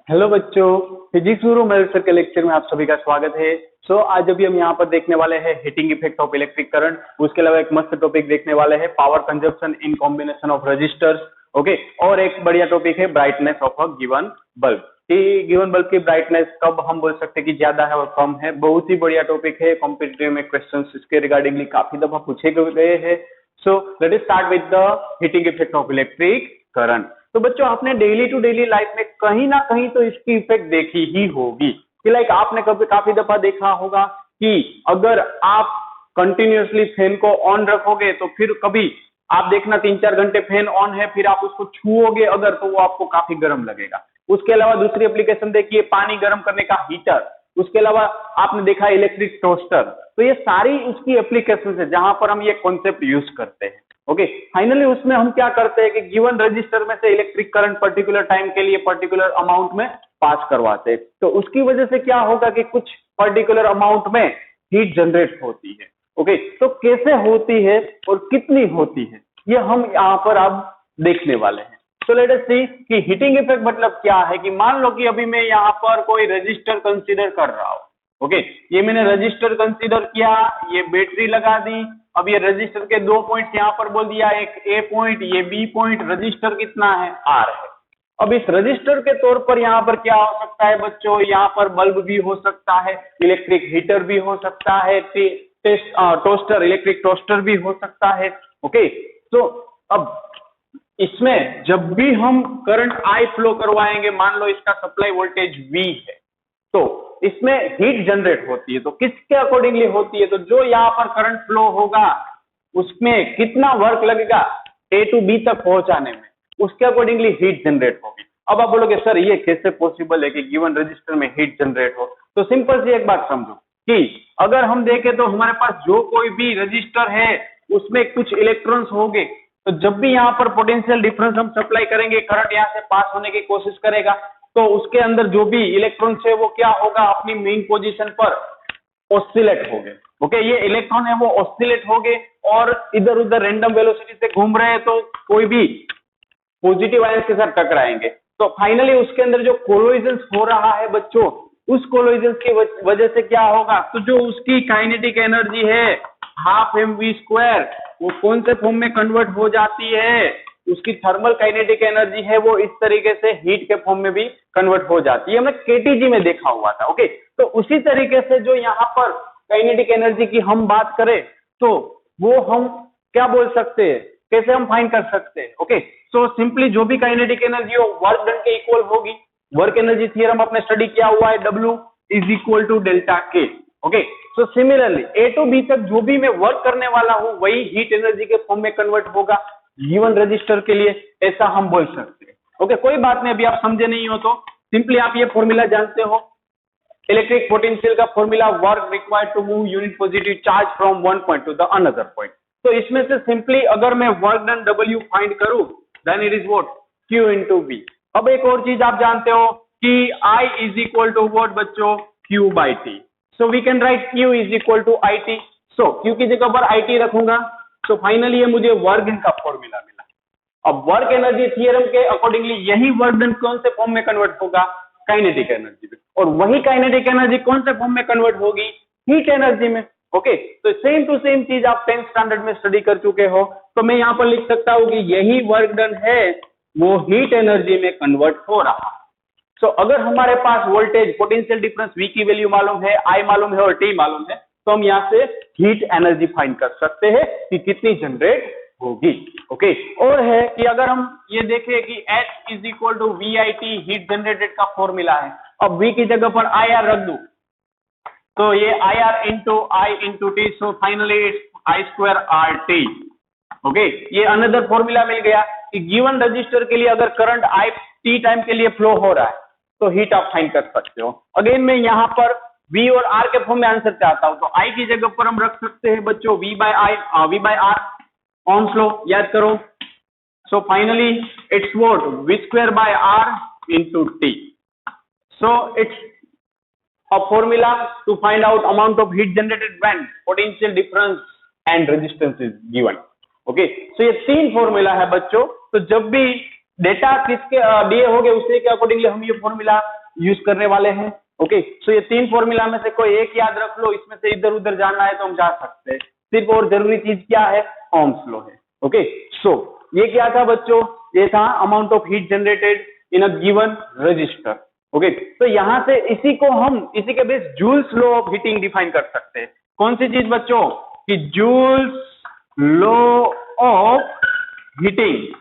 Hello बच्चों, physics गुरु Mahesh sir के lecture में आप सभी का स्वागत है। आज अभी हम यहाँ पर देखने वाले हैं heating effect of electric current. उसके अलावा एक मस्त टॉपिक देखने वाले हैं power consumption in combination of resistors. Okay, और एक बढ़िया टॉपिक है brightness of a given bulb. कि गिवन बल्ब की ब्राइटनेस कब हम बोल सकते हैं कि ज्यादा है और कम है। बहुत ही बढ़िया टॉपिक है, कॉम्पिटिटिव में क्वेश्चन इसके रिगार्डिंगली काफी दफा पूछे गए हैं। सो let us start with the heating effect of electric current. तो बच्चों, आपने डेली टू डेली लाइफ में कहीं ना कहीं तो इसकी इफेक्ट देखी ही होगी कि लाइक आपने कभी काफी दफा देखा होगा कि अगर आप कंटिन्यूअसली फैन को ऑन रखोगे तो फिर कभी आप देखना 3-4 घंटे फैन ऑन है, फिर आप उसको छुओगे अगर तो वो आपको काफी गर्म लगेगा। उसके अलावा दूसरी एप्लीकेशन देखिए, पानी गर्म करने का हीटर। उसके अलावा आपने देखा इलेक्ट्रिक टोस्टर। तो ये सारी उसकी एप्लीकेशन है जहां पर हम ये कॉन्सेप्ट यूज करते हैं। ओके, फाइनली उसमें हम क्या करते हैं कि गिवन रजिस्टर में से इलेक्ट्रिक करंट पर्टिकुलर टाइम के लिए पर्टिकुलर अमाउंट में पास करवाते हैं। तो उसकी वजह से क्या होगा कि कुछ पर्टिकुलर अमाउंट में हीट जनरेट होती है। ओके, तो कैसे होती है और कितनी होती है ये हम यहाँ पर अब देखने वाले हैं। तो लेट अस सी कि हीटिंग इफेक्ट मतलब क्या है। कि मान लो कि अभी मैं यहाँ पर कोई रजिस्टर कंसीडर कर रहा हूँ। ओके, ये मैंने रजिस्टर कंसीडर किया, ये बैटरी लगा दी। अब ये रजिस्टर के दो पॉइंट्स यहाँ पर बोल दिया, एक ए पॉइंट, ये बी पॉइंट। रजिस्टर कितना है? आर है। अब इस रजिस्टर के तौर पर यहाँ पर क्या हो सकता है बच्चों? यहाँ पर बल्ब भी हो सकता है, इलेक्ट्रिक हीटर भी हो सकता है, टोस्टर, इलेक्ट्रिक टोस्टर भी हो सकता है। ओके, तो अब इसमें जब भी हम करंट आई फ्लो करवाएंगे, मान लो इसका सप्लाई वोल्टेज V है, तो इसमें हीट जनरेट होती है। तो किसके अकॉर्डिंगली होती है? तो जो यहाँ पर करंट फ्लो होगा उसमें कितना वर्क लगेगा A to B तक पहुंचाने में, उसके अकॉर्डिंगली हीट जनरेट होगी। अब आप बोलोगे सर ये कैसे पॉसिबल है कि गिवन रजिस्टर में हीट जनरेट हो? तो सिंपल सी एक बात समझो कि अगर हम देखें तो हमारे पास जो कोई भी रजिस्टर है उसमें कुछ इलेक्ट्रॉन्स होंगे। तो जब भी यहाँ पर पोटेंशियल डिफरेंस हम सप्लाई करेंगे, करंट यहाँ से पास होने की कोशिश करेगा, तो उसके अंदर जो भी इलेक्ट्रॉन्स है वो क्या होगा? अपनी मेन पोजीशन पर ऑसिलेट हो गए। ओके, ये इलेक्ट्रॉन है वो ऑसिलेट हो गए और इधर उधर रैंडम वेलोसिटी से घूम रहे हैं, तो कोई भी पॉजिटिव आयंस के साथ टकराएंगे। तो फाइनली उसके अंदर जो कोलिजन हो रहा है बच्चों, उस कोलिजन की वजह से क्या होगा? तो जो उसकी काइनेटिक एनर्जी है ½ mv², वो कौन से फॉर्म में कन्वर्ट हो जाती है? उसकी थर्मल काइनेटिक एनर्जी है वो इस तरीके से हीट के फॉर्म में भी कन्वर्ट हो जाती है। हमने केटीजी में देखा हुआ था। ओके, तो उसी तरीके से जो यहाँ पर काइनेटिक एनर्जी की हम बात करें तो वो हम क्या बोल सकते हैं, कैसे हम फाइंड कर सकते हैं? ओके, सो सिंपली जो भी काइनेटिक एनर्जी हो वर्क डन के इक्वल होगी। वर्क एनर्जी थ्योरम आपने स्टडी किया हुआ है, W = delta K। Okay, so similarly A to B तक जो भी मैं वर्क करने वाला हूं वही हीट एनर्जी के फॉर्म में कन्वर्ट होगा गिवन रजिस्टर के लिए, ऐसा हम बोल सकते हैं। ओके, कोई बात नहीं, अभी आप समझे नहीं हो तो सिंपली आप ये फॉर्मूला जानते हो, इलेक्ट्रिक पोटेंशियल का formula, work required to move unit positive charge from one point to the another point. तो इसमें से सिंपली अगर मैं वर्क डन W फाइंड करूं, then it is what? Q into V। अब एक और चीज आप जानते हो कि I = व्हाट बच्चों? Q/T। So we can write Q = IT। So Q की जगह पर IT रखूंगा, तो फाइनली ये मुझे वर्क डन का फॉर्मूला मिला। अब वर्क एनर्जी थ्योरम के अकॉर्डिंगली यही वर्क डन कौन से फॉर्म में कन्वर्ट होगा? काइनेटिक एनर्जी में। और वही काइनेटिक एनर्जी कौन से फॉर्म में कन्वर्ट होगी? हीट एनर्जी में। ओके, तो सेम टू सेम चीज आप 10th स्टैंडर्ड में स्टडी कर चुके हो। तो मैं यहाँ पर लिख सकता हूँ कि यही वर्क डन है वो हीट एनर्जी में कन्वर्ट हो रहा है। सो अगर हमारे पास वोल्टेज पोटेंशियल डिफरेंस V की वैल्यू मालूम है, I मालूम है और T मालूम है, तो हम यहाँ से हीट एनर्जी फाइंड कर सकते हैं कि कितनी जनरेट होगी। ओके, और है कि अगर हम ये देखें कि H = VIT हीट जनरेटेड का फॉर्मूला है। अब V की जगह पर IR रख दूं तो ये IR × I × T, so finally it's I²RT। Okay, ये अनदर फॉर्मूला मिल गया कि गिवन रजिस्टर के लिए अगर करंट I T टाइम के लिए फ्लो हो रहा है तो हीट आप फाइंड कर सकते हो। अगेन मैं यहाँ पर V और R के फॉर्म में आंसर चाहता हूं, तो I की जगह पर हम रख सकते हैं बच्चों V/R, ओम्स लॉ याद करो। सो finally it's what? V²/R × T। So it's a formula to find out amount of heat generated when potential difference and resistance is given। Okay, so ये तीन फॉर्मूला है बच्चों। तो जब भी डेटा किसके दिए होंगे उसी के अकॉर्डिंगली हम ये फॉर्मूला यूज करने वाले हैं। ओके, सो ये तीन फॉर्मूला में से कोई एक याद रख लो, इसमें से इधर उधर जाना है तो हम जा सकते हैं। सिर्फ और जरूरी चीज क्या है, ओम्स लॉ है। ओके, सो ये क्या था बच्चों, ये था amount of heat generated in a given register. Okay, तो यहां से इसी को हम इसी के base joules law of heating define कर सकते हैं। कौन सी चीज बच्चों, कि जूल्स लॉ ऑफ हीटिंग।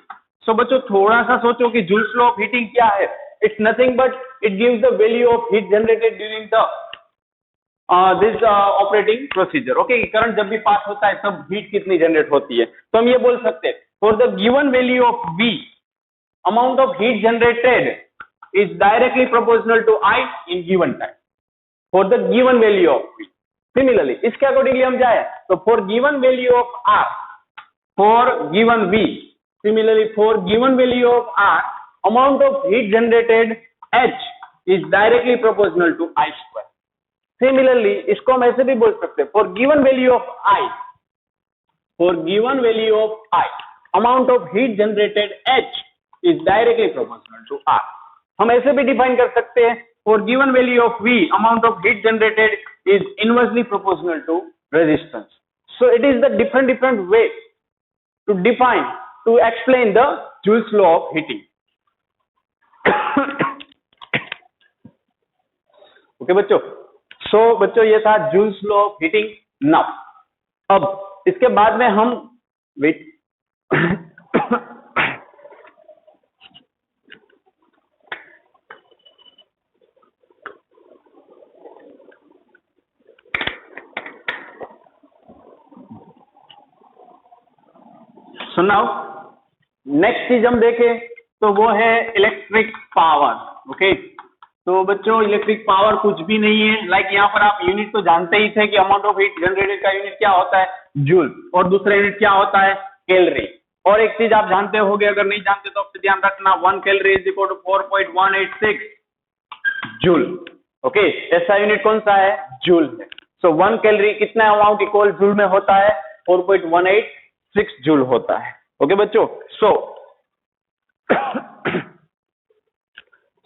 सो बच्चों थोड़ा सा सोचो कि जूल्स लॉ ऑफ हीटिंग क्या है। It's nothing but it gives the value of heat generated during the this operating procedure. Okay, current जब भी पास होता है तब हीट कितनी जनरेट होती है, तो हम ये बोल सकते हैं for the given value of V amount of heat generated is directly proportional to I in given time for the given value of V. Similarly, इसके अकॉर्डिंगली हम जाए तो for given value of R, for given V, similarly for given value of R, amount of heat generated H is directly proportional to I square. Similarly, इसको हम ऐसे भी बोल सकते हैं for given value of I, for given value of I, amount of heat generated H is directly proportional to R. हम ऐसे भी डिफाइन कर सकते हैं for given value of V, amount of heat generated is inversely proportional to resistance. So it is the different way to define, to explain the Joule's law of heating. Okay बच्चों, so बच्चों ये था Joule's law of heating. Now अब इसके बाद में हम wait so now next चीज हम देखें तो वो है इलेक्ट्रिक पावर। ओके, तो बच्चों इलेक्ट्रिक पावर कुछ भी नहीं है, लाइक यहाँ पर आप यूनिट तो जानते ही थे कि अमाउंट ऑफ हीट जनरेटेड का यूनिट क्या होता है, जूल, और दूसरा यूनिट क्या होता है, कैलोरी। और एक चीज आप जानते होगे, अगर नहीं जानते तो आपसे ध्यान रखना, 1 calorie is equal to 4.186 joule. Okay, ऐसा यूनिट कौन सा है, जूल है। सो 1 कैलोरी कितना अमाउंट इक्वल जूल में होता है, 4.186 जूल होता है। ओके बच्चों, सो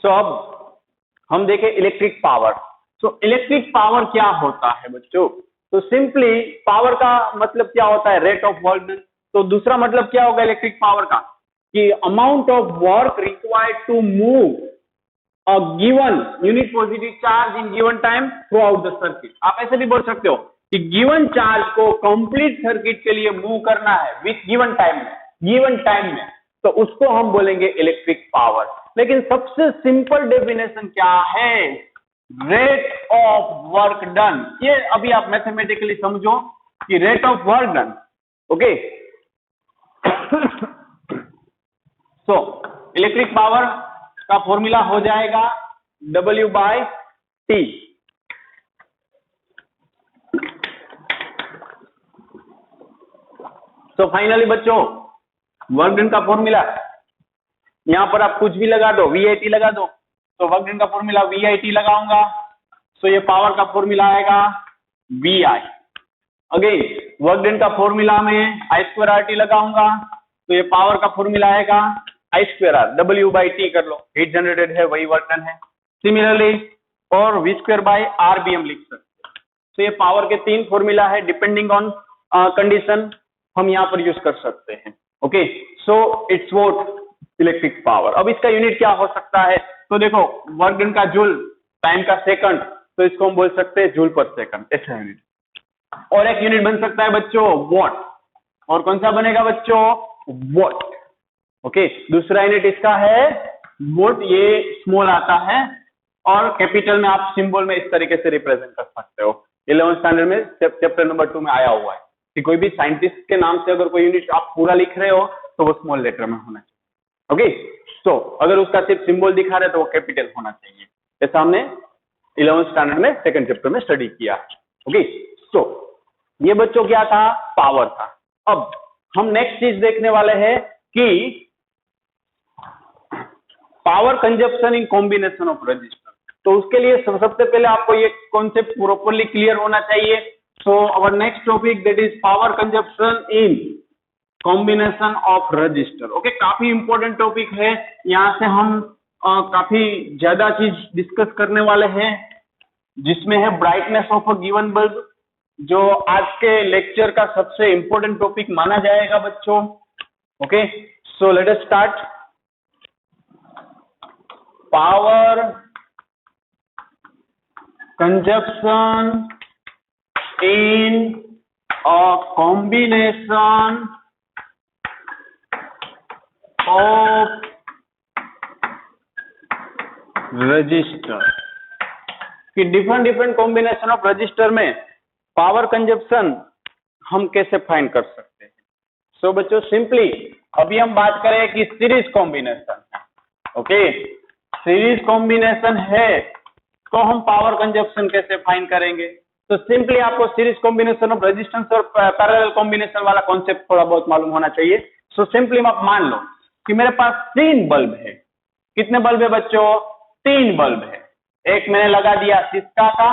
अब हम देखें electric power. So electric power क्या होता है बच्चों, तो सिंपली पावर का मतलब क्या होता है, रेट ऑफ वर्क डन। तो दूसरा मतलब क्या होगा इलेक्ट्रिक पावर का, कि amount of work required to move a given unit positive charge in given time throughout the circuit. आप ऐसे भी बोल सकते हो कि गिवन चार्ज को कंप्लीट सर्किट के लिए मूव करना है विथ गिवन टाइम में, तो उसको हम बोलेंगे इलेक्ट्रिक पावर। लेकिन सबसे सिंपल डेफिनेशन क्या है, रेट ऑफ वर्क डन। ये अभी आप मैथमेटिकली समझो कि rate of work done. Okay, so electric power का फॉर्मूला हो जाएगा W/T। तो फाइनली बच्चों वर्क डन का फॉर्मूला, यहां पर आप कुछ भी लगा दो, VIT लगा दो, तो वर्क डन का फॉर्मूला VIT लगाऊंगा, सो ये पावर का फॉर्मूला आएगा VI। अगेन वर्क डन का फॉर्मूला में I²RT लगाऊंगा, तो ये पावर का फॉर्मूला आएगा I²R, W/T कर लो, हीट जनरेटेड है वही वर्क डन है। सिमिलरली और V²/R भी हम लिख सकते हैं। तो ये पावर के 3 फॉर्मूला है, डिपेंडिंग ऑन कंडीशन हम यहाँ पर यूज कर सकते हैं। Okay, so it's what electric power. अब इसका यूनिट क्या हो सकता है, तो देखो वर्क डन का जूल, टाइम का सेकंड, तो इसको हम बोल सकते हैं जूल पर सेकंड, ऐसा यूनिट। और एक यूनिट बन सकता है बच्चों वॉट, और कौन सा बनेगा बच्चों, वॉट। ओके, दूसरा यूनिट इसका है वोट, ये स्मॉल आता है, और कैपिटल में आप सिंबल में इस तरीके से रिप्रेजेंट कर सकते हो। 11th स्टैंडर्ड में चैप्टर नंबर 2 में आया हुआ है कि कोई भी साइंटिस्ट के नाम से अगर कोई यूनिट आप पूरा लिख रहे हो तो वो स्मॉल लेटर में होना चाहिए। ओके, सो अगर उसका सिर्फ सिंबल दिखा रहे तो वो कैपिटल होना चाहिए। ऐसा हमने 11th स्टैंडर्ड में 2nd चैप्टर में स्टडी किया। ओके, सो ये बच्चों क्या था, पावर था। अब हम नेक्स्ट चीज देखने वाले हैं कि power consumption in combination of register. तो उसके लिए सबसे पहले आपको ये कॉन्सेप्ट प्रॉपर्ली क्लियर होना चाहिए। So our next topic that is power consumption in combination of resistor. Okay, काफी इंपॉर्टेंट टॉपिक है, यहाँ से हम काफी ज्यादा चीज डिस्कस करने वाले हैं, जिसमें है brightness of a given bulb, जो आज के लेक्चर का सबसे इंपॉर्टेंट टॉपिक माना जाएगा बच्चों। Okay, so let us start. Power consumption in a combination of register, कि डिफरेंट कॉम्बिनेशन ऑफ रजिस्टर में पावर कंजप्शन हम कैसे फाइंड कर सकते हैं। सो बच्चों, सिंपली अभी हम बात करें कि series combination, okay, series combination है तो हम पावर कंजप्शन कैसे फाइंड करेंगे। तो सिंपली आपको सीरीज कॉम्बिनेशन ऑफ रेजिस्टेंस और पैरेलल कॉम्बिनेशन वाला कॉन्सेप्ट थोड़ा बहुत मालूम होना चाहिए। सो सिंपली आप मान लो कि मेरे पास 3 बल्ब है। कितने बल्ब है बच्चों? 3 बल्ब है। एक मैंने लगा दिया सिस्का का,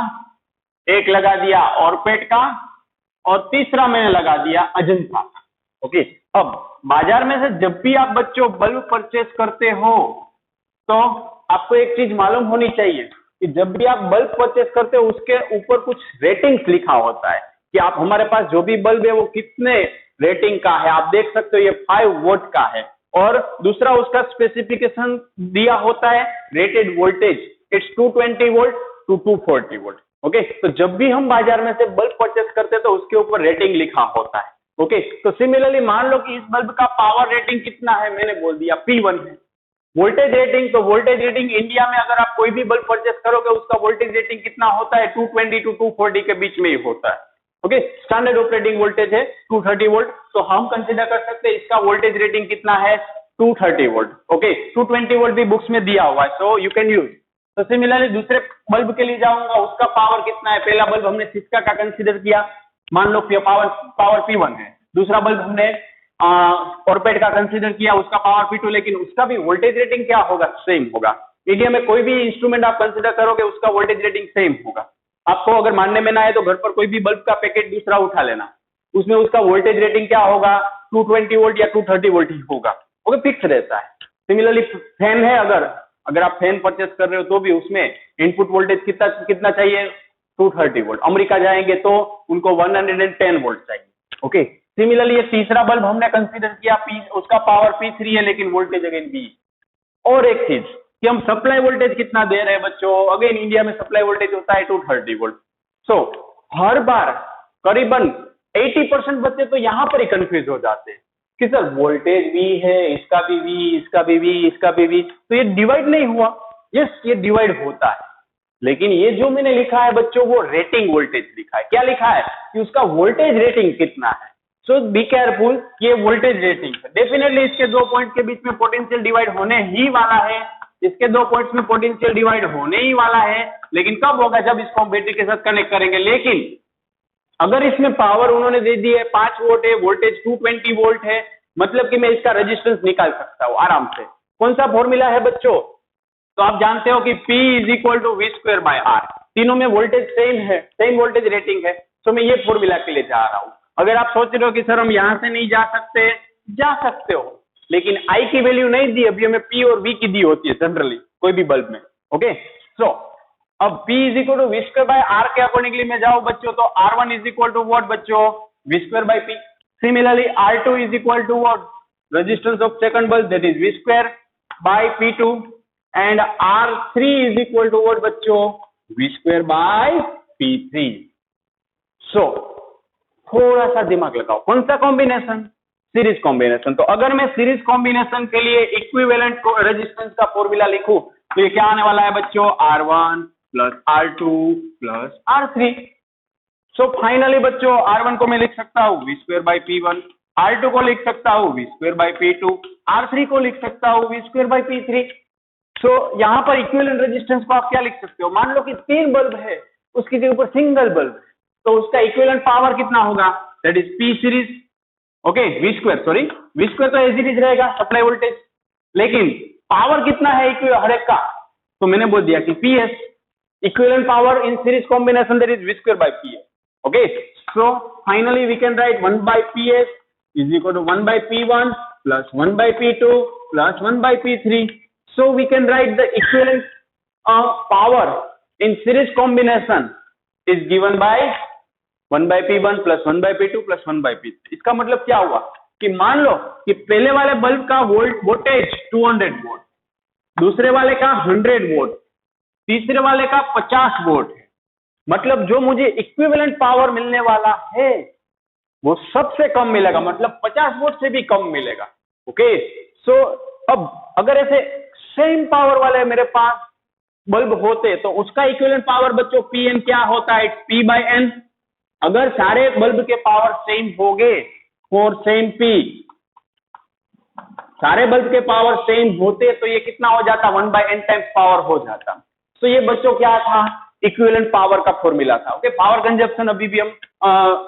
एक लगा दिया ऑर्पेट का, और तीसरा मैंने लगा दिया अजंता का। ओके, अब बाजार में से जब भी आप बच्चों बल्ब परचेस करते हो तो आपको एक चीज मालूम होनी चाहिए कि जब भी आप बल्ब परचेस करते हो उसके ऊपर कुछ रेटिंग्स लिखा होता है कि आप, हमारे पास जो भी बल्ब है वो कितने रेटिंग का है। आप देख सकते हो ये 5 वोल्ट का है, और दूसरा उसका स्पेसिफिकेशन दिया होता है rated voltage, it's 220 volt to 240 volt. Okay, तो जब भी हम बाजार में से बल्ब परचेस करते हैं तो उसके ऊपर रेटिंग लिखा होता है। ओके, तो सिमिलरली मान लो कि इस बल्ब का पावर रेटिंग कितना है, मैंने बोल दिया P1 है। वोल्टेज रेटिंग, तो वोल्टेज रेटिंग इंडिया में अगर आप कोई भी बल्ब परचेस करोगे उसका वोल्टेज रेटिंग कितना होता है? 220 टू 240 के बीच में ही होता है। ओके, स्टैंडर्ड ऑपरेटिंग वोल्टेज है 230 वोल्ट, तो हम कंसीडर कर सकते हैं इसका वोल्टेज रेटिंग कितना है? 230 वोल्ट। ओके, 220 वोल्ट भी बुक्स में दिया हुआ है, सो यू कैन यूज। तो सिमिलरली दूसरे बल्ब के लिए जाऊंगा, उसका पावर कितना है? पहला बल्ब हमने सिस्का का कंसीडर किया, मान लो पावर P1 है। दूसरा बल्ब हमने ऑर्पेट का कंसीडर किया, उसका पावर P2, लेकिन उसका भी वोल्टेज रेटिंग क्या होगा? सेम होगा। इंडिया में कोई भी इंस्ट्रूमेंट आप कंसीडर करोगे उसका वोल्टेज रेटिंग सेम होगा। आपको अगर मानने में ना आए तो घर पर कोई भी बल्ब का पैकेट दूसरा उठा लेना, उसमें उसका वोल्टेज रेटिंग क्या होगा? 220 वोल्ट या 230 वोल्ट ही होगा। ओके, फिक्स रहता है। सिमिलरली फैन है, अगर आप फैन परचेस कर रहे हो तो भी उसमें इनपुट वोल्टेज कितना चाहिए? 230 वोल्ट। अमेरिका जाएंगे तो उनको 110 वोल्ट चाहिए। ओके, सिमिलरली ये तीसरा बल्ब हमने कंसीडर किया, उसका पावर P3 है लेकिन वोल्टेज अगेन B। और एक चीज कि हम सप्लाई वोल्टेज कितना दे रहे हैं बच्चों, अगेन इंडिया में सप्लाई वोल्टेज होता है 230 वोल्ट। सो हर बार करीबन 80% बच्चे तो यहाँ पर ही कंफ्यूज हो जाते हैं कि सर वोल्टेज भी है, इसका भी V, इसका भी V, इसका भी V, तो ये डिवाइड नहीं हुआ। यस, ये डिवाइड होता है, लेकिन ये जो मैंने लिखा है बच्चों वो रेटिंग वोल्टेज लिखा है। क्या लिखा है? कि उसका वोल्टेज रेटिंग कितना है। सो बी केयरफुल, ये वोल्टेज रेटिंग है। डेफिनेटली इसके 2 पॉइंट के बीच में पोटेंशियल डिवाइड होने ही वाला है, इसके 2 पॉइंट्स में पोटेंशियल डिवाइड होने ही वाला है, लेकिन कब होगा? जब इसको हम बैटरी के साथ कनेक्ट करेंगे। लेकिन अगर इसमें पावर उन्होंने दे दी है 5 वोल्ट है, वोल्टेज 220 वोल्ट है, मतलब कि मैं इसका रेजिस्टेंस निकाल सकता हूं आराम से। कौन सा फॉर्मूला है बच्चों? तो आप जानते हो कि P = V²/R। तीनों में वोल्टेज सेम है, सेम वोल्टेज रेटिंग है, तो मैं ये फॉर्मूला के लिए जा रहा हूं। अगर आप सोच रहे हो कि सर हम यहां से नहीं जा सकते, जा सकते हो, लेकिन I की वैल्यू नहीं दी, अभी हमें P और V की दी होती है जनरली कोई भी बल्ब में। ओके, सो अब P = V²/R के अकॉर्डिंगली मैं जाऊं बच्चों, तो R1 = व्हाट बच्चों? V²/P। Similarly R2 = what? Resistance of second bulb, that is V²/P2, and R3 = what बच्चों? V²/P3। सो थोड़ा सा दिमाग लगाओ, कौन सा कॉम्बिनेशन? Series combination. तो अगर मैं सीरीज कॉम्बिनेशन के लिए इक्विवेलेंट रेजिस्टेंस का फॉर्मूला लिखूं तो ये क्या आने वाला है बच्चों? R1 + R2 + R3। So finally बच्चों R1 को मैं लिख सकता हूं V²/P1, R2 को लिख सकता हूं V²/P2, R3 को लिख सकता हूं V²/P3। सो यहाँ पर इक्विवेलेंट रेजिस्टेंस को आप क्या लिख सकते हो? मान लो कि 3 बल्ब है, उसकी जगह पर सिंगल बल्ब है, तो उसका इक्विवेलेंट पावर कितना होगा? That is P series. Okay, V² तो एज इट इज रहेगा सप्लाई वोल्टेज, लेकिन पावर कितना है हर एक का? तो मैंने बोल दिया कि PS, equivalent power in series combination, that is V²/PS। Okay, so finally we can write 1/PS is equal to 1 by P1 plus 1 by P2 plus 1 by P3. So we can write the equivalent power in series combination is given by 1 by P1 plus 1 by P2 plus 1 by P3. इसका मतलब क्या हुआ कि मान लो कि पहले वाले bulb का वोल्टेज 200 वोल्ट, दूसरे वाले का 100 वोल्ट, तीसरे वाले का 50 वोल्ट है। मतलब जो मुझे इक्विवेलेंट पावर मिलने वाला है वो सबसे कम मिलेगा, मतलब 50 वोल्ट से भी कम मिलेगा। ओके, सो अब अगर ऐसे सेम पावर वाले मेरे पास बल्ब होते तो उसका इक्विवेलेंट पावर बच्चों Pn क्या होता है? It's P by N। अगर सारे बल्ब के पावर सेम हो गए फॉर सेम P, सारे बल्ब के पावर सेम होते तो ये कितना हो जाता? 1 by N टाइम्स पावर हो जाता। तो ये बच्चों क्या था? इक्विवेलेंट पावर का फॉर्मूला था। ओके, पावर कंजप्शन अभी भी हम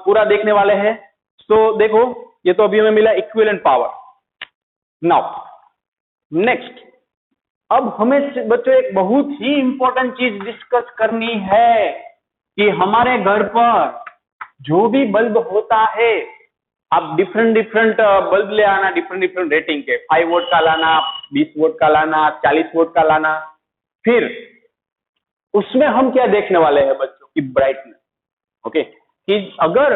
पूरा देखने वाले हैं। तो देखो ये तो अभी हमें मिला इक्विवेलेंट पावर। नाउ नेक्स्ट, अब हमें बच्चों एक बहुत ही इंपॉर्टेंट चीज डिस्कस करनी है कि हमारे घर पर जो भी बल्ब होता है, आप डिफरेंट बल्ब ले आना, डिफरेंट रेटिंग के, 5 वोल्ट का लाना, 20 वोल्ट का लाना, 40 वोल्ट का लाना। फिर उसमें हम क्या देखने वाले हैं बच्चों की? ब्राइटनेस। ओके, कि अगर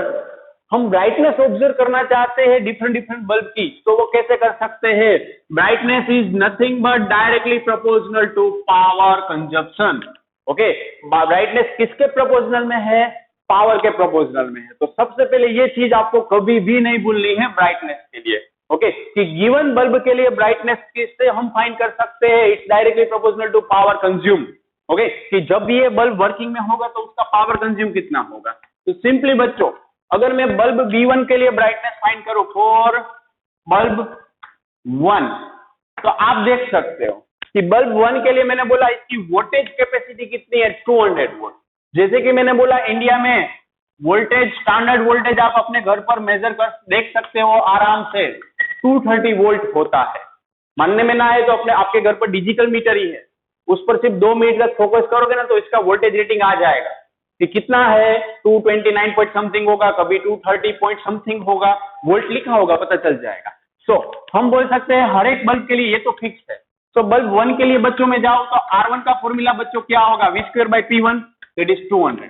हम ब्राइटनेस ऑब्जर्व करना चाहते हैं डिफरेंट बल्ब की, तो वो कैसे कर सकते हैं? Brightness is nothing but directly proportional to power consumption. Okay, brightness किसके प्रोपोर्शनल में है? पावर के प्रोपोर्शनल में है। तो सबसे पहले ये चीज आपको कभी भी नहीं भूलनी है ब्राइटनेस के लिए। ओके, कि गिवन बल्ब के लिए ब्राइटनेस किससे हम फाइंड कर सकते हैं? It's directly proportional to power consume. Okay, कि जब ये बल्ब वर्किंग में होगा तो उसका पावर कंज्यूम कितना होगा। तो सिंपली बच्चों, अगर मैं बल्ब B1 के लिए ब्राइटनेस फाइंड करूं फॉर बल्ब 1, तो आप देख सकते हो कि बल्ब 1 के लिए मैंने बोला इसकी वोल्टेज कैपेसिटी कितनी है? 200 वोल्ट। जैसे कि मैंने बोला इंडिया में वोल्टेज, स्टैंडर्ड वोल्टेज आप अपने घर पर मेजर कर देख सकते हो आराम से, 230 वोल्ट होता है। मानने में ना आए तो अपने आपके घर पर डिजिटल मीटर ही है, उस पर सिर्फ 2 मिनट तक फोकस करोगे ना तो इसका वोल्टेज रेटिंग आ जाएगा कि कितना है। 229 पॉइंट समथिंग होगा, कभी 230 पॉइंट समथिंग होगा, वोल्ट लिखा होगा, पता चल जाएगा। सो हम बोल सकते हैं हर एक बल्ब के लिए ये तो फिक्स है। तो बल्ब 1 के लिए बच्चों में जाओ तो R1 का फॉर्मूला बच्चों क्या होगा? V² by P1 that is 200।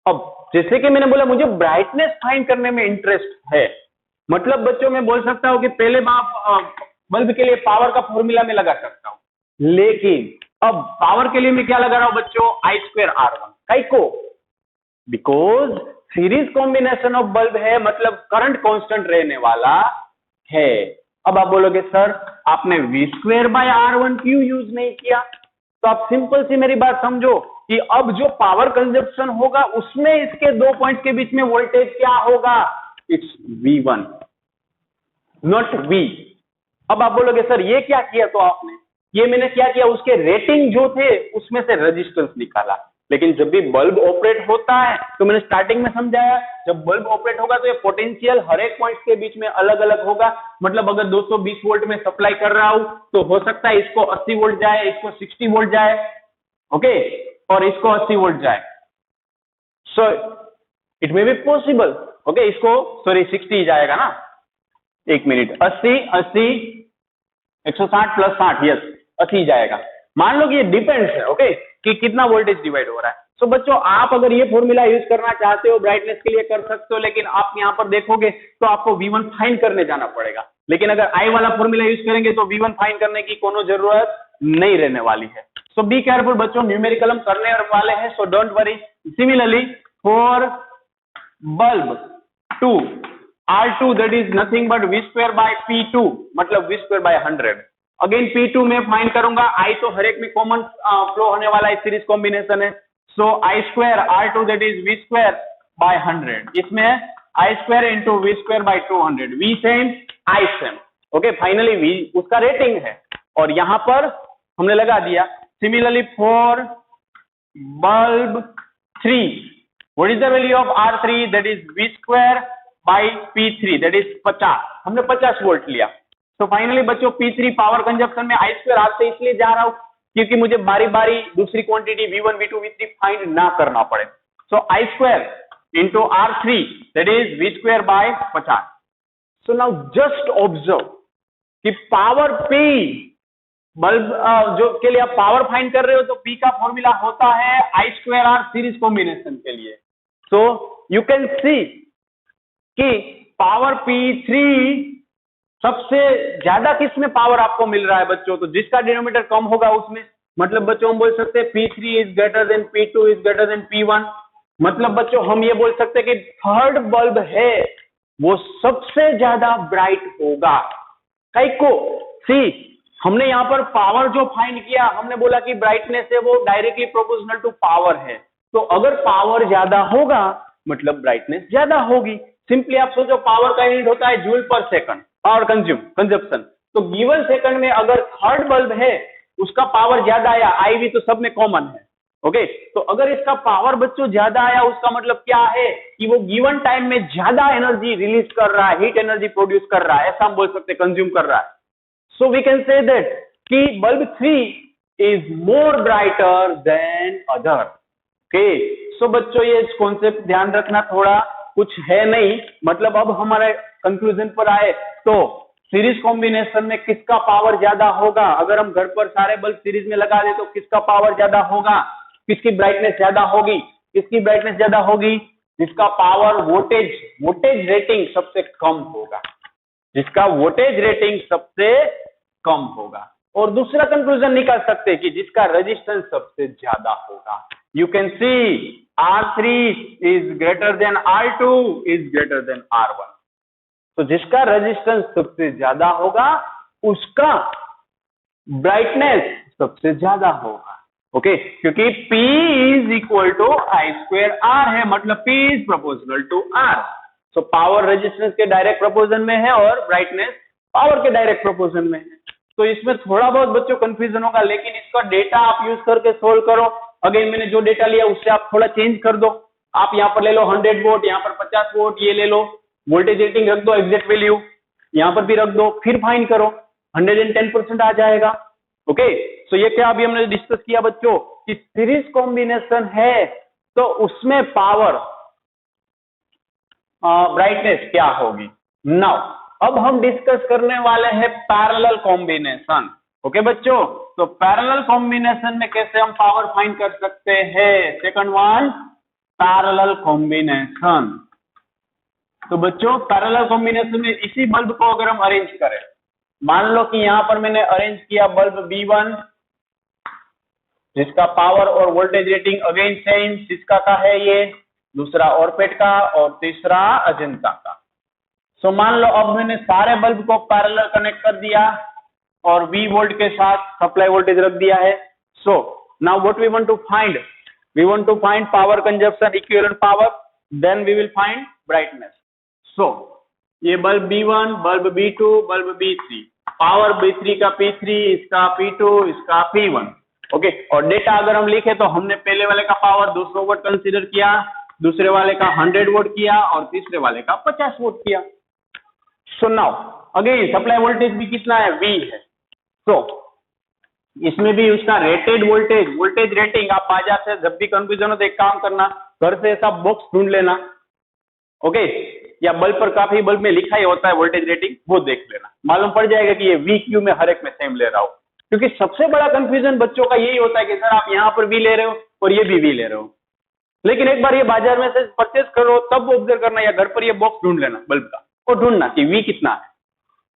अब जैसे कि मैंने बोला मुझे ब्राइटनेस फाइंड करने में इंटरेस्ट है, मतलब बच्चों मैं बोल सकता हूं कि पहले बल्ब के लिए पावर का फॉर्मूला में लगा सकता हूं, लेकिन अब पावर के लिए मैं क्या लगा रहा हूं बच्चों? I² R1। कई को? Because series combination of bulb है, मतलब करंट कांस्टेंट रहने वाला है। अब आप बोलोगे सर आपने V² by R1 क्यों यूज नहीं किया? तो आप सिंपल सी मेरी बात समझो कि अब जो पावर कंजप्शन होगा उसमें इसके 2 पॉइंट के बीच में वोल्टेज क्या होगा? It's V1 not V। अब आप बोलोगे सर ये क्या किया? तो आपने ये मैंने क्या किया, उसके रेटिंग जो थे उसमें से रेजिस्टेंस निकाला। लेकिन जब भी बल्ब ऑपरेट होता है तो मैंने स्टार्टिंग में समझाया, जब बल्ब ऑपरेट होगा तो ये पोटेंशियल हर एक पॉइंट के बीच में अलग अलग होगा। मतलब अगर 220 वोल्ट में सप्लाई कर रहा हूं तो हो सकता है इसको 80 वोल्ट जाए, इसको 60 वोल्ट जाए, ओके, और इसको 80 वोल्ट जाए। So it may be possible, okay, इसको सॉरी 60 जाएगा ना, एक मिनट, 80 160 प्लस 60, यस 80 जाएगा। मान लो कि ये डिपेंड्स है, ओके, कि कितना वोल्टेज डिवाइड हो रहा है। सो बच्चों आप अगर ये फॉर्मूला यूज करना चाहते हो ब्राइटनेस के लिए कर सकते हो, लेकिन आप यहाँ पर देखोगे तो आपको V1 फाइंड करने जाना पड़ेगा। लेकिन अगर I वाला फॉर्मूला यूज करेंगे तो V1 फाइंड करने की कोनो जरूरत नहीं रहने वाली है। सो बी केयरफुल बच्चों, न्यूमेरिकल हम करने वाले हैं, so don't worry. Similarly for bulb 2 R2 that is nothing but V² by P2, मतलब V² by 100। अगेन P2 में फाइंड करूंगा, I तो हर एक में कॉमन फ्लो होने वाला है, सीरीज कॉम्बिनेशन है। सो I² R2 that is V² by 100। इसमें I² into V² by 200, V same I same, okay, finally V उसका रेटिंग है और यहां पर हमने लगा दिया। Similarly for bulb 3, what is the value of R3 that is V² by P3 that is 50, हमने 50 वोल्ट लिया। तो फाइनली बच्चों P3 पावर कंजप्शन में I² R से इसलिए जा रहा हूं क्योंकि मुझे बारी बारी दूसरी quantity V1 V2 V3 find ना करना पड़े। सो I² into R3 that is V² by 50। So now just observe कि पावर P बल्ब जो के लिए आप पावर फाइंड कर रहे हो, तो P का फॉर्मूला होता है I2R सीरीज कॉम्बिनेशन के लिए। सो यू कैन सी कि पावर P3 सबसे ज्यादा किस में पावर आपको मिल रहा है बच्चों, तो जिसका डिनोमिनेटर कम होगा उसमें। मतलब बच्चों हम बोल सकते हैं P3 is greater then P2 is greater then P1। मतलब बच्चों हम ये बोल सकते हैं कि थर्ड बल्ब है वो सबसे ज्यादा ब्राइट होगा। कई को सी हमने यहाँ पर पावर जो फाइंड किया, हमने बोला कि ब्राइटनेस है वो डायरेक्टली प्रोपोर्शनल टू पावर है। तो अगर पावर ज्यादा होगा मतलब ब्राइटनेस ज्यादा होगी। सिंपली आप सोचो, पावर का यूनिट होता है जूल पर सेकंड, पावर कंजप्शन। तो गिवन सेकंड में अगर थर्ड बल्ब है उसका पावर ज्यादा आया, IV तो सब में कॉमन है, ओके। तो अगर इसका पावर बच्चों ज्यादा आया, उसका मतलब क्या है कि वो गिवन टाइम में ज्यादा एनर्जी रिलीज कर रहा है, हीट एनर्जी प्रोड्यूस कर रहा है, ऐसा हम बोल सकते हैं, कंज्यूम कर रहा है। So we can say that कि bulb 3 is more brighter than other. Okay, so बच्चों ये कॉन्सेप्ट ध्यान रखना, थोड़ा कुछ है नहीं। मतलब अब हमारे कंक्लूजन पर आए तो सीरीज कॉम्बिनेशन में किसका पावर ज्यादा होगा, अगर हम घर पर सारे बल्ब सीरीज में लगा दे तो किसका पावर ज्यादा होगा, किसकी ब्राइटनेस ज्यादा होगी, किसकी ब्राइटनेस ज्यादा होगी, जिसका पावर वोल्टेज रेटिंग सबसे कम होगा, जिसका वोल्टेज रेटिंग सबसे कम होगा। और दूसरा कंक्लूजन निकाल सकते हैं कि जिसका रेजिस्टेंस सबसे ज्यादा होगा। You can see R3 is greater than R2 is greater than R1। तो जिसका रेजिस्टेंस सबसे ज्यादा होगा उसका ब्राइटनेस सबसे ज्यादा होगा, ओके। क्योंकि P is equal to I2R है, मतलब P is proportional to R। So power resistance के डायरेक्ट प्रोपोर्शन में है और ब्राइटनेस पावर के डायरेक्ट प्रोपोर्शन में है। तो इसमें थोड़ा बहुत बच्चों कंफ्यूजन होगा, लेकिन इसका डेटा आप यूज करके सोल्व करो। अगेन मैंने जो डेटा लिया उससे आप थोड़ा चेंज कर दो। आप यहाँ पर ले लो 100 वोट, यहाँ पर 50 वोट, ये ले लो, वोल्टेज रेटिंग रख दो, एग्जैक्ट वैल्यू यहाँ पर भी रख दो, फिर फाइंड करो, 110% आ जाएगा, ओके। सो ये क्या अभी हमने डिस्कस किया बच्चों कि सीरीज कॉम्बिनेशन है तो उसमें पावर ब्राइटनेस क्या होगी। नाउ अब हम डिस्कस करने वाले हैं पैरेलल कॉम्बिनेशन, ओके बच्चों। तो पैरेलल कॉम्बिनेशन में कैसे हम पावर फाइंड कर सकते हैं। Second one, parallel combination. तो बच्चों पैरेलल कॉम्बिनेशन में इसी बल्ब को अगर हम अरेंज करें, मान लो कि यहां पर मैंने अरेंज किया बल्ब B1 जिसका पावर और वोल्टेज रेटिंग अगेन सेम, जिसका का है ये, दूसरा ऑरपेट का और तीसरा अजंता का। सो मान लो अब मैंने सारे बल्ब को पैरेलल कनेक्ट कर दिया और V वोल्ट के साथ सप्लाई वोल्टेज रख दिया है। So now what we want to find, we want to find power consumption, equivalent power, then we will find brightness. So ये bulb B1, bulb B2, bulb B3, power B3 का P3, इसका P2, इसका P1, okay. और data अगर हम लिखे तो हमने पहले वाले का पावर 200 वोट कंसीडर किया, दूसरे वाले का 100 वोट किया और तीसरे वाले का 50 वोट किया। So now again supply voltage भी कितना है, V है। सो इसमें भी उसका रेटेड वोल्टेज रेटिंग, आप बाजार से जब भी कंफ्यूजन हो तो एक काम करना, घर से ऐसा बॉक्स ढूंढ लेना, ओके। या बल्ब पर, काफी बल्ब में लिखा ही होता है वोल्टेज रेटिंग, वो देख लेना, मालूम पड़ जाएगा कि ये VQ में हर एक में सेम ले रहा हूं। क्योंकि सबसे बड़ा कंफ्यूजन बच्चों का यही होता है कि सर आप यहाँ पर V ले रहे हो और ये भी V ले रहे हो। लेकिन एक बार ये बाजार में से परचेज करो तब ऑब्जर्व करना, या घर पर ये बॉक्स ढूंढ लेना बल्ब का और ढूंढना कि V कितना है,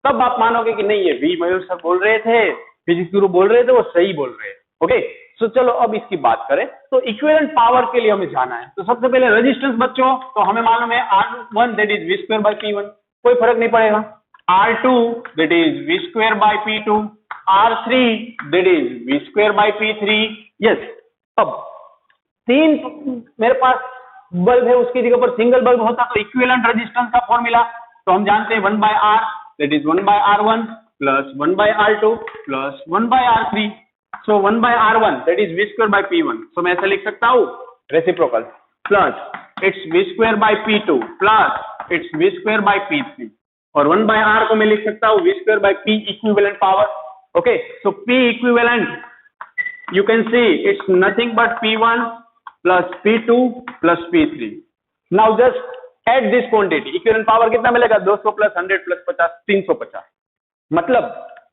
तब आप मानोगे कि नहीं ये V मयूर सर बोल रहे थे, फिजिक्स गुरु बोल रहे थे, वो सही बोल रहे हैं, ओके। सो चलो अब इसकी बात करें तो इक्विवेलेंट पावर के लिए हमें जाना है। तो सबसे पहले रेजिस्टेंस बच्चों, तो हमें मालूम है R1 दैट इज V2/P1, कोई फर्क नहीं पड़ेगा। R2 that is V2/P2, R3 that is V2/P3, yes. अब 3 मेरे पास बल्ब है, उसकी जगह पर सिंगल बल्ब होता तो इक्विवेलेंट रेजिस्टेंस का फॉर्मूला तो हम जानते हैं 1/R that is 1/R1 plus 1/R2 plus 1/R3। So 1/R1 that is V2/P1, सो मैं ऐसा लिख सकता हूं reciprocal, plus it's V2/P2 plus it's V2/P3, और 1/R को मैं लिख सकता हूं V2/P equivalent power, okay. So P equivalent you can see it's nothing but P1 plus P2 plus P3. Now just at this quantity equivalent power कितना मिलेगा 200 plus 100 plus 50 350। मतलब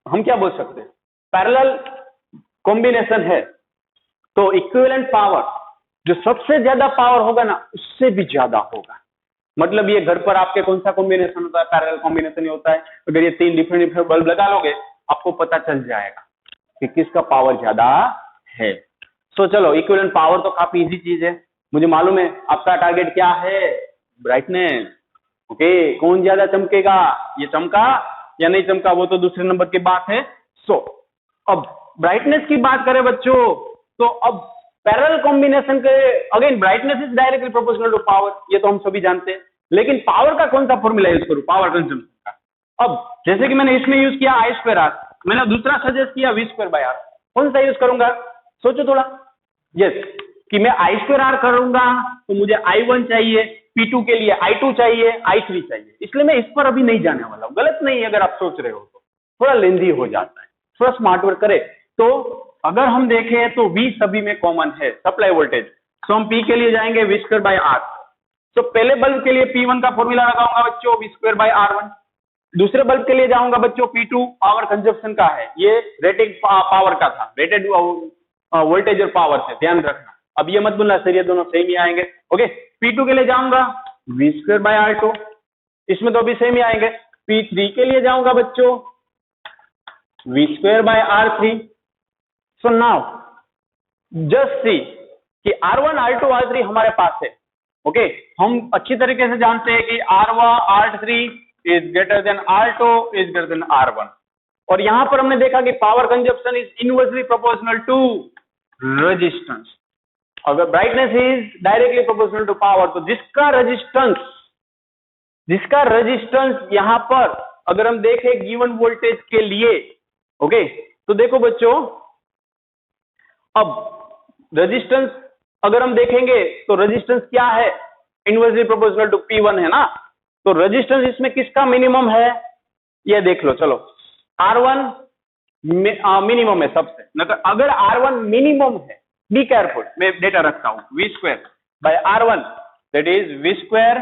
हम क्या बोल सकते हैं पैरेलल कॉम्बिनेशन है तो इक्विवेलेंट पावर जो सबसे ज्यादा पावर होगा ना उससे भी ज्यादा होगा। मतलब ये घर पर आपके कौन सा कॉम्बिनेशन होता है पैरेलल कॉम्बिनेशन ही होता है। अगर ये 3 डिफरेंट बल्ब लगा लोगे आपको पता चल जाएगा कि किसका पावर ज्यादा है। सो चलो इक्विवेलेंट पावर तो काफी इजी चीज है। मुझे मालूम है आपका टारगेट क्या है ब्राइटनेस। ओके कौन ज्यादा चमकेगा ये चमका या नहीं चमका वो तो दूसरे नंबर की बात है। सो अब ब्राइटनेस की बात करें बच्चों तो अब पैरेलल कॉम्बिनेशन के again brightness is directly proportional to power ये तो हम सभी जानते हैं। लेकिन पावर का कौन सा फॉर्मूला यूज करूं पावर कंजम्पशन का। अब जैसे कि मैंने इसमें यूज किया आई स्क्वायर आर मैंने दूसरा सजेस्ट किया वी स्क्वायर बाय आर कौन सा यूज करूंगा सोचो थोड़ा। यस कि मैं आई स्क्वायर आर करूंगा तो मुझे I1 चाहिए P2 के लिए I2 चाहिए I3 चाहिए इसलिए मैं इस पर अभी नहीं जाने वाला हूं। गलत नहीं है अगर आप सोच रहे हो तो थोड़ा लेंदी हो जाता है थोड़ा स्मार्ट वर्क करे। तो अगर हम देखें तो V सभी में कॉमन है सप्लाई वोल्टेज। सो हम P के लिए जाएंगे V स्क्वायर बाय R। सो पहले बल्ब के लिए P1 का फॉर्मूला लगाऊंगा बच्चों V स्क्वायर बाय R1। दूसरे बल्ब के लिए जाऊंगा बच्चों P2 पावर कंजप्शन का है ये रेटेड पावर का था रेटेड वोल्टेज और पावर से ध्यान रखना। अब ये मत बोलना सर ये दोनों सेम ही आएंगे। ओके P2 के लिए जाऊंगा V स्क्वायर बाय R2 इसमें तो अभी सेम ही आएंगे। P3 के लिए जाऊंगा बच्चों V square by R3। So now just see कि R1 R2 R3 हमारे पास है। ओके हम अच्छी तरीके से जानते हैं कि R1 R3 is greater than R2 is greater than R1 और यहां पर हमने देखा कि power consumption is inversely proportional to resistance. अगर brightness is directly proportional to power तो जिसका रेजिस्टेंस यहां पर अगर हम देखें गिवन वोल्टेज के लिए ओके तो देखो बच्चों अब रेजिस्टेंस अगर हम देखेंगे तो रेजिस्टेंस क्या है इनवर्सली प्रोपोर्शनल टू P1 है ना। तो रेजिस्टेंस इसमें किसका मिनिमम है ये देख लो। चलो R1 मिनिमम है सबसे मतलब अगर R1 मिनिमम है बी केयरफुल मैं डेटा रखता हूं V square by R1 that is V square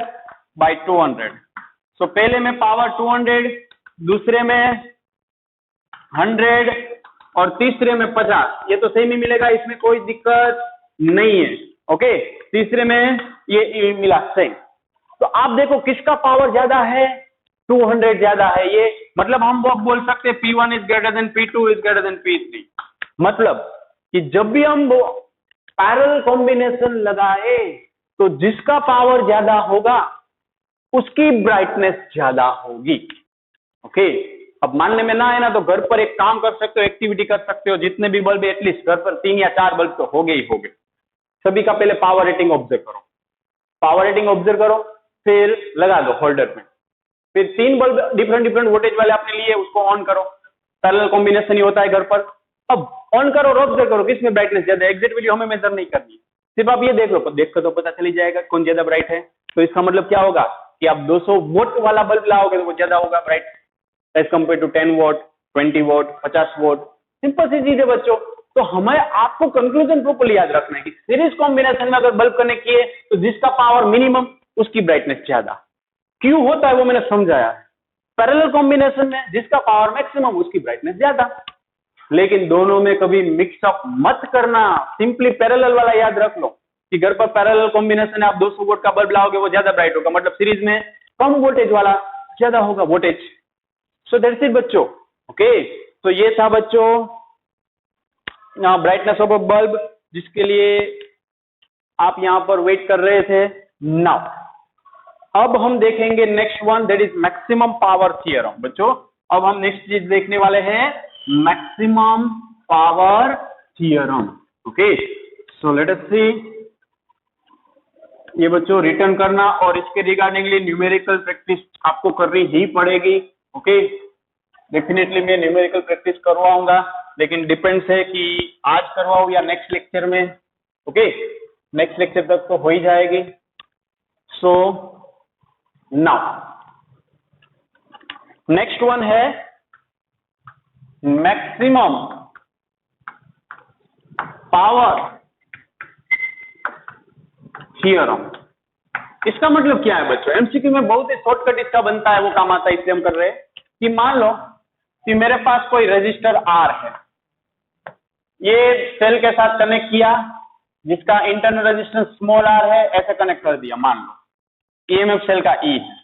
by 200। सो पहले में पावर 200 दूसरे में 100 और तीसरे में 50 ये तो सेम ही मिलेगा इसमें कोई दिक्कत नहीं है। ओके तीसरे में ये मिला सेम। तो आप देखो किसका पावर ज्यादा है 200 ज्यादा है ये मतलब हम वो बोल सकते हैं P1 is greater then P2 is greater then P3। मतलब कि जब भी हम वो पैरेलल कॉम्बिनेशन लगाए तो जिसका पावर ज्यादा होगा उसकी ब्राइटनेस ज्यादा होगी। ओके अब मानने में ना है ना तो घर पर एक काम कर सकते हो एक्टिविटी कर सकते हो जितने भी बल्ब एटलीस्ट घर पर 3 या 4 बल्ब तो हो गए सभी का पहले पावर रेटिंग ऑब्जर्व करो पावर रेटिंग ऑब्जर्व करो फिर लगा दो होल्डर में फिर 3 बल्ब डिफरेंट वोल्टेज वाले आपने लिए उसको ऑन करो पैरेलल कॉम्बिनेशन ही होता है घर पर। अब ऑन करो और ऑब्जर्व करो किसमें ब्राइटनेस ज्यादा है। एग्जैक्ट वैल्यू हमें मेजर नहीं करनी है सिर्फ आप ये देख लो देख कर तो पता चली जाएगा कौन ज्यादा ब्राइट है। तो इसका मतलब क्या होगा कि आप 200 वोट वाला बल्ब लाओगे तो वो ज्यादा होगा bright as compare to 10 volt 20 volt 50 volt. Simple सी चीज है बच्चों। तो हमें आपको कंक्लूजन प्रॉपर्ली याद रखना है कि सीरीज कॉम्बिनेशन में अगर बल्ब कनेक्ट किए तो जिसका पावर मिनिमम उसकी ब्राइटनेस ज्यादा क्यों होता है वो मैंने समझाया है। पैरेलल कॉम्बिनेशन में जिसका पावर मैक्सिमम उसकी ब्राइटनेस ज्यादा लेकिन दोनों में कभी मिक्सअप मत करना सिंपली पैरेलल वाला याद रख लो कि घर पर पैरेलल कॉम्बिनेशन है आप 200 वोट का बल्ब लाओगे वो ज्यादा ब्राइट होगा मतलब सीरीज में कम वोल्टेज वाला ज्यादा होगा वोल्टेज। सो दैट्स इट बच्चों। ओके तो ये था बच्चों ब्राइटनेस ऑफ अ बल्ब जिसके लिए आप यहां पर वेट कर रहे थे। नाउ अब हम देखेंगे next one that is maximum power theorem. बच्चों अब हम नेक्स्ट चीज देखने वाले हैं maximum power theorem. Okay so let us see ये बच्चों रिटर्न करना और इसके रिगार्डिंगली न्यूमेरिकल प्रैक्टिस आपको करनी ही पड़ेगी। ओके डेफिनेटली मैं न्यूमेरिकल प्रैक्टिस करवाऊंगा लेकिन डिपेंड्स है कि आज करवाऊं या नेक्स्ट लेक्चर में। ओके नेक्स्ट लेक्चर तक तो हो ही जाएगी। सो नाउ नेक्स्ट वन है मैक्सिमम पावर थ्योरम। इसका मतलब क्या है बच्चों, एमसीक्यू में बहुत ही शॉर्टकट इसका बनता है, वो काम आता है, इसलिए हम कर रहे हैं कि मान लो कि मेरे पास कोई रजिस्टर आर है, ये सेल के साथ कनेक्ट किया, जिसका इंटरनल रेजिस्टेंस स्मॉल आर है, ऐसे कनेक्ट कर दिया, मान लो ईएमएफ सेल का ई है।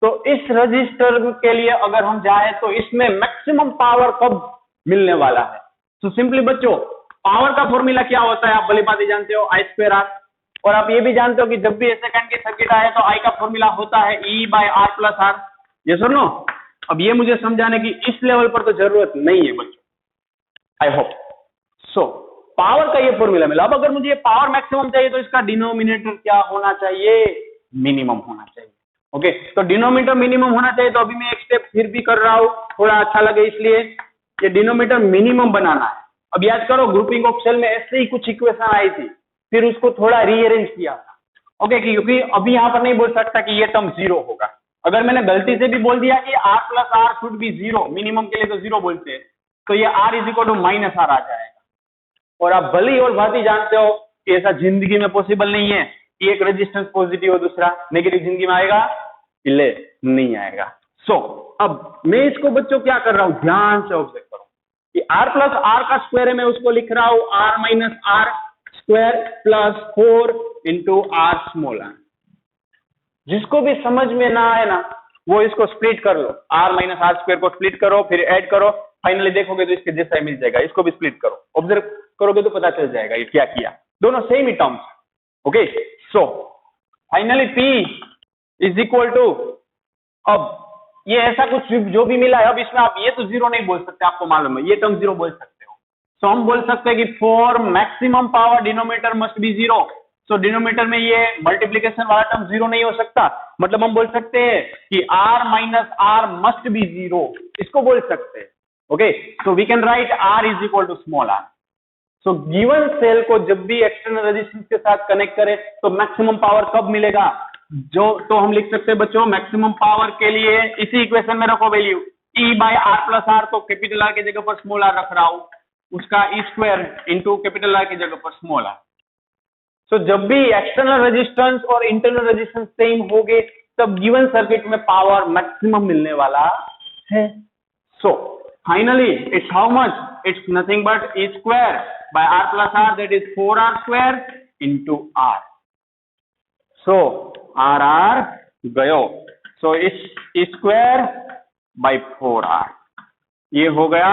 तो इस रजिस्टर के लिए अगर हम जाए तो इसमें मैक्सिमम पावर कब मिलने वाला है? तो सिंपली बच्चों, पावर का फॉर्मूला क्या होता है आप भली बात जानते हो, आई स्क्वायर आर। और आप ये भी जानते हो कि जब भी सेकंड की सर्किट आए तो आई का फॉर्मूला होता है E by R plus R. ये सुनो, अब ये मुझे समझाने की इस लेवल पर तो जरूरत नहीं है बच्चों, आई होप सो। पावर का ये फॉर्मूला मिला। अब अगर मुझे पावर मैक्सिमम चाहिए तो इसका डिनोमिनेटर क्या होना चाहिए? मिनिमम होना चाहिए। ओके, तो डिनोमिनेटर मिनिमम होना चाहिए। तो अभी मैं एक स्टेप फिर भी कर रहा हूं, थोड़ा अच्छा लगे इसलिए, ये डिनोमिनेटर मिनिमम बनाना है। अब याद करो, ग्रुपिंग ऑफ सेल में ऐसे ही कुछ इक्वेशन आई थी, फिर उसको थोड़ा रीअरेंज किया था। ओके, क्योंकि अभी यहां पर नहीं बोल सकता कि ये टर्म जीरो होगा। अगर मैंने गलती से भी बोल दिया कि R plus R should be zero, minimum के लिए तो जीरो बोलते हैं, तो ये R is equal to minus R आ जाएगा। और आप भली और भांति जानते हो कि ऐसा जिंदगी में पॉसिबल नहीं है कि एक रेजिस्टेंस पॉजिटिव और दूसरा नेगेटिव। जिंदगी में आएगा? ले नहीं आएगा। सो अब मैं इसको बच्चों क्या कर रहा हूं, ध्यान से ऑब्जर्व करो कि आर प्लस आर का स्क्वायर है, मैं उसको लिख रहा हूं R minus R square plus 4 into R small R. जिसको भी समझ में ना आए ना, वो इसको स्प्लिट कर लो, आर माइनस आर स्क्वायर को स्प्लिट करो, फिर ऐड करो, फाइनली देखोगे तो इसके जैसा ही मिल जाएगा। इसको भी स्प्लिट करो, ऑब्जर्व करोगे तो पता चल जाएगा ये क्या किया, दोनों सेम ही terms. Okay, so finally P is equal to, अब ये ऐसा कुछ जो भी मिला है, अब इसमें आप ये तो जीरो नहीं बोल सकते, आपको मालूम है, ये टर्म जीरो बोल सकते हो। सो हम बोल सकते हैं कि for maximum power denominator must be zero. So denominator में ये मल्टीप्लीकेशन वाला टर्म जीरो नहीं हो सकता, मतलब हम बोल सकते हैं कि R minus R must be zero, इसको बोल सकते हैं। Okay, so we can write R is equal to small R. So given cell को जब भी एक्सटर्नल रेजिस्टेंस के साथ कनेक्ट करें तो मैक्सिमम पावर कब मिलेगा? जो तो हम लिख सकते हैं बच्चों, मैक्सिमम पावर के लिए इसी इक्वेशन में रखो value E by R plus R, तो कैपिटल आर की जगह पर स्मॉल आर रख रहा हूं, उसका E square into capital R की जगह पर स्मॉल आर। सो जब भी एक्सटर्नल रेजिस्टेंस और इंटरनल रेजिस्टेंस सेम होंगे तब गिवन सर्किट में पावर मैक्सिमम मिलने वाला है। So finally it's how much? It's nothing but E square by R plus R, that is 4r square into are. So are are गयो, सो इस square by 4r, ये हो गया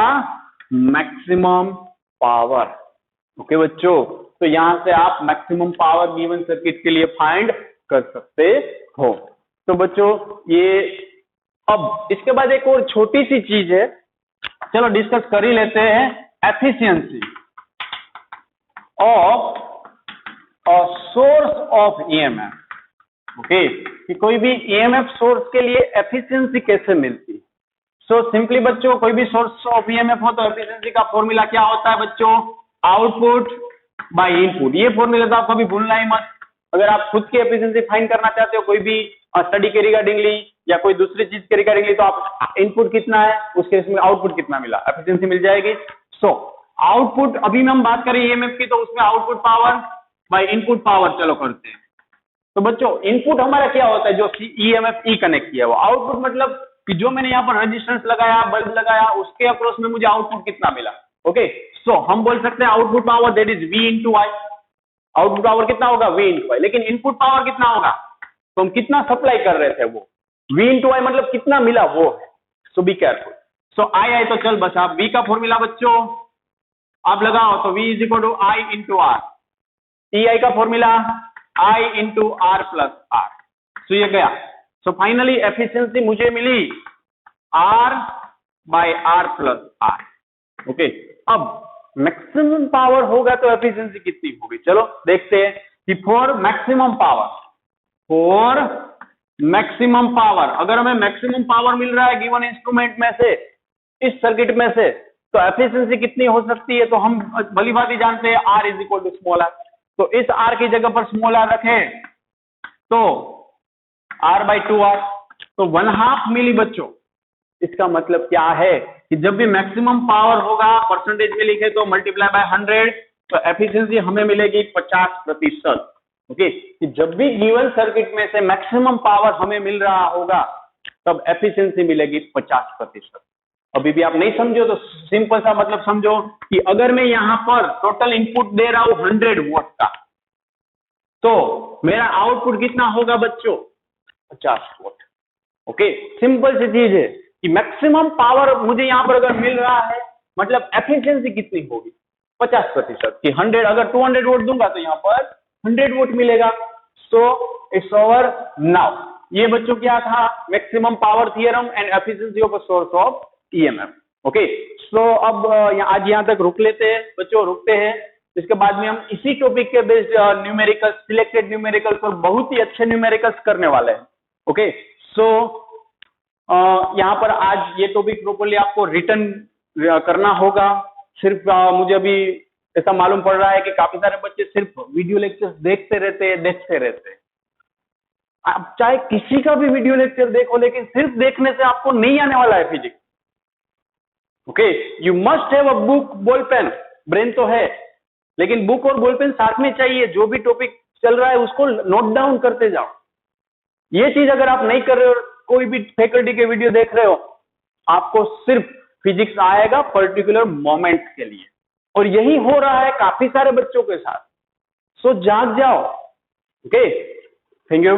मैक्सिमम पावर। ओके बच्चों, तो यहां से आप मैक्सिमम पावर गिवन सर्किट के लिए फाइंड कर सकते हो। तो बच्चों ये, अब इसके बाद एक और छोटी सी चीज है, चलो डिस्कस कर ही लेते हैं, efficiency of a source of EMF. Okay, कि कोई भी ईएमएफ सोर्स के लिए एफिशिएंसी कैसे मिलती है। सो सिंपली बच्चों, कोई भी सोर्स ऑफ ईएमएफ हो तो एफिशिएंसी का फॉर्मूला क्या होता है बच्चों? Output by input. ये फॉर्मूला तो आप कभी भूलना ही मत। अगर आप खुद की एफिशिएंसी फाइंड करना चाहते हो कोई भी स्टडी के रिगार्डिंगली या कोई दूसरी चीज के रिगार्डिंगली, तो आप इनपुट कितना है उसके इसमें आउटपुट कितना मिला, एफिशिएंसी मिल जाएगी। सो आउटपुट, अभी में हम बात करें ईएमएफ की, तो उसमें output power by input power चलो करते हैं। तो बच्चों इनपुट हमारा क्या होता है? जो ईएमएफ ई कनेक्ट किया हुआ। आउटपुट मतलब कि जो मैंने यहाँ पर रेजिस्टेंस लगाया, बल्ब लगाया, उसके अक्रॉस में मुझे आउटपुट कितना मिला। ओके, सो हम बोल सकते हैं output power that is V into I. Output power कितना होगा? V इंटू आई। लेकिन इनपुट पावर कितना होगा? तो हम कितना सप्लाई कर रहे थे वो, V इंटू आई मतलब कितना मिला वो है। सो बी केयरफुल। सो आई आई तो चल बस, आप V का फॉर्मूला बच्चों आप लगाओ तो V is equal to I into R. E I का formula I into R plus R. So ये गया। सो फाइनली एफिशिएंसी मुझे मिली R by R plus R. Okay, अब मैक्सिमम पावर होगा तो एफिशिएंसी कितनी होगी? चलो देखते हैं कि फॉर मैक्सिमम पावर, अगर हमें मैक्सिमम पावर मिल रहा है गिवन इंस्ट्रूमेंट में से, इस सर्किट में से, तो एफिशिएंसी कितनी हो सकती है? तो हम भली बात ही जानते हैं R is equal to small R. तो इस R की जगह पर स्मॉल आर रखें तो R बाई 2R, तो 1/2 मिली बच्चों। इसका मतलब क्या है कि जब भी मैक्सिमम पावर होगा, परसेंटेज में लिखे तो मल्टीप्लाई बाय 100, तो एफिशिएंसी हमें मिलेगी 50%। ओके, कि जब भी गिवन सर्किट में से मैक्सिमम पावर हमें मिल रहा होगा तब एफिशिएंसी मिलेगी 50%। अभी भी आप नहीं समझो तो सिंपल सा मतलब समझो कि अगर मैं यहां पर टोटल इनपुट दे रहा हूं 100 वोट का, तो मेरा आउटपुट कितना होगा बच्चों? 50 वोट। ओके, सिंपल सी चीज है कि मैक्सिमम पावर मुझे यहां पर अगर मिल रहा है मतलब एफिशिएंसी कितनी होगी? 50%। कि 100 अगर 200 वोट दूंगा तो यहाँ पर 100 वोट मिलेगा। So it's over now. ये बच्चों क्या था? Maximum power theorem and efficiency of a source of EMF. Okay, so अब आज यहाँ तक रुक लेते हैं बच्चों, रुकते हैं। इसके बाद में हम इसी टॉपिक के बेस्ड न्यूमेरिकल, सिलेक्टेड न्यूमेरिकल्स और बहुत ही अच्छे न्यूमेरिकल्स करने वाले हैं। ओके, सो यहाँ पर आज ये टॉपिक प्रॉपर्ली आपको रिटर्न करना होगा। सिर्फ मुझे अभी ऐसा मालूम पड़ रहा है कि काफी सारे बच्चे सिर्फ वीडियो लेक्चर्स देखते रहते हैं। आप चाहे किसी का भी वीडियो लेक्चर देखो, लेकिन सिर्फ देखने से आपको नहीं आने वाला है physics. Okay, you must have a book, ball pen. Brain तो है, लेकिन बुक और बॉल पेन साथ में चाहिए। जो भी टॉपिक चल रहा है उसको नोट डाउन करते जाओ। ये चीज अगर आप नहीं कर रहे हो, कोई भी फैकल्टी के वीडियो देख रहे हो, आपको सिर्फ फिजिक्स आएगा पर्टिकुलर मोमेंट के लिए, और यही हो रहा है काफी सारे बच्चों के साथ। सो जाग जाओ। Okay, thank you.